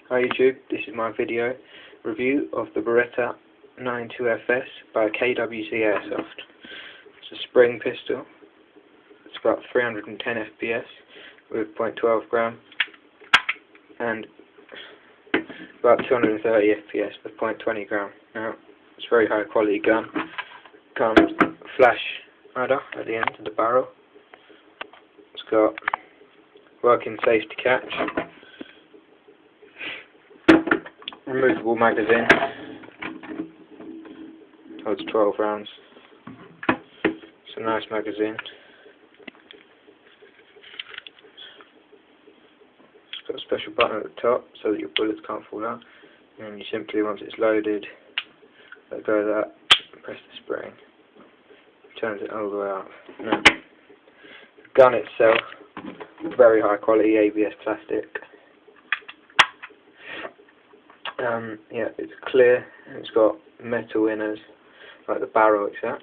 Hi YouTube, this is my video review of the Berreta 92FS by KWC Airsoft. It's a spring pistol. It's got 310 FPS with 0.12 gram and about 230 FPS with 0.20 gram. Now, it's a very high quality gun. Comes flash adder at the end of the barrel. It's got working safety catch. Removable magazine, holds 12 rounds. It's a nice magazine. It's got a special button at the top so that your bullets can't fall out. And you simply, once it's loaded, let go of that, and press the spring. Turns it all the way out. Now, the gun itself, very high quality ABS plastic. Yeah, it's clear and it's got metal inners like the barrel it's at.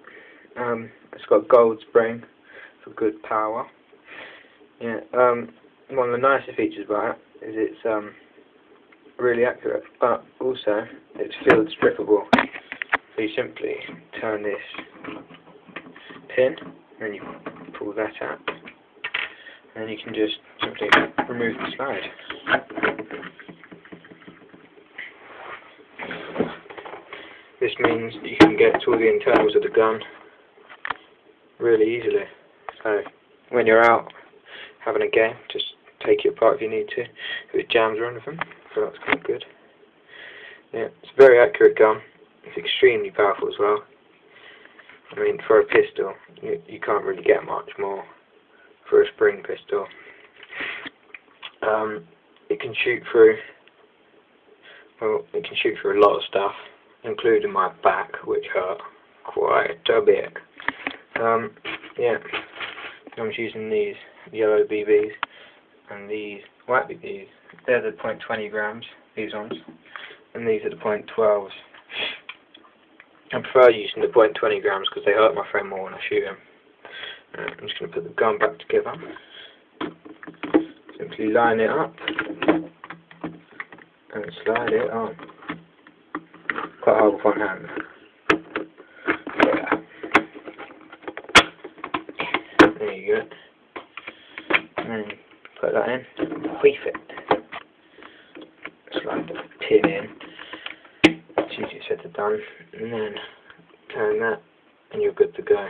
It's got gold spring for good power. Yeah, one of the nicer features about it is it's really accurate, but also it's field strippable. So you simply turn this pin and you pull that out, and you can just simply remove the slide. This means you can get to all the internals of the gun really easily. So when you're out having a game, just take it apart if you need to, if it jams or anything. So that's quite good. Yeah, it's a very accurate gun. It's extremely powerful as well. I mean, for a pistol, you can't really get much more for a spring pistol. It can shoot through. Well, it can shoot through a lot of stuff, including my back, which hurt quite a bit. Yeah, I'm using these yellow BBs and these white BBs. They're the 0.20 grams, these ones, and these are the 0.12s. I prefer using the 0.20 grams because they hurt my friend more when I shoot him. I'm just going to put the gun back together. Simply line it up and slide it on. Quite hard with one hand. Yeah. There you go. And then put that in, queef it. Slide the pin in. It's easier said than done. And then turn that, and you're good to go.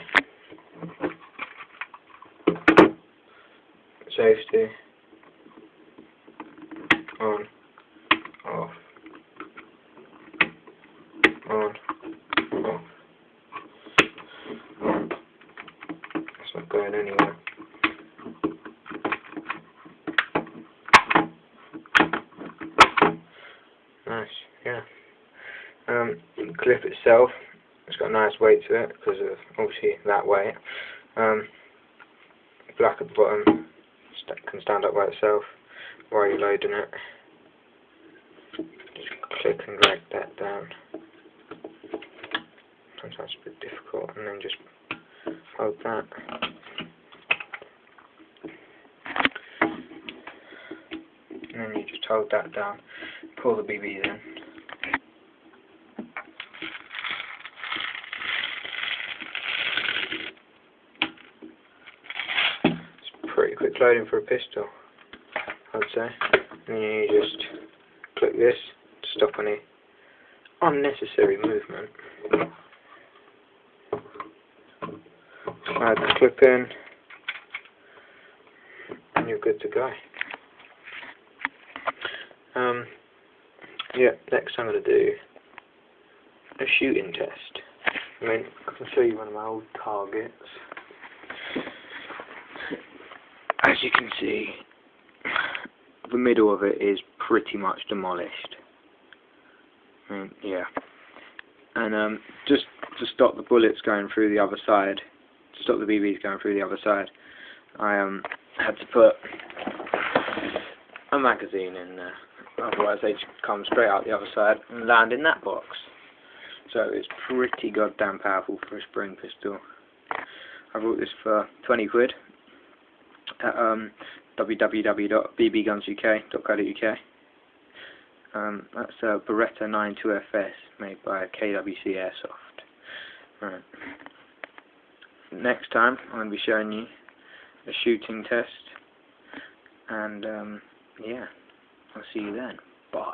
Safety. On. Off. On. Off. It's not going anywhere. Nice, yeah. The clip itself, it's got a nice weight to it because of obviously that weight. Black at the bottom, can stand up by itself while you're loading it. Just click and drag that down. Sometimes it's a bit difficult, and then just hold that. And then you just hold that down, pull the BBs in. It's pretty quick loading for a pistol, I'd say. And you just click this to stop any unnecessary movement. Slide the clip in, and you're good to go. Yeah, next I'm going to do a shooting test. I mean, I can show you one of my old targets. As you can see, the middle of it is pretty much demolished. I mean, yeah. And just to stop the bullets going through the other side, to stop the BBs going through the other side, I had to put a magazine in there. Otherwise they just come straight out the other side and land in that box. So it's pretty goddamn powerful for a spring pistol. I bought this for 20 quid at www.bbgunsuk.co.uk. That's a Berreta 92FS made by KWC Airsoft. Right. Next time I'm going to be showing you a shooting test, and yeah, I'll see you then. Bye.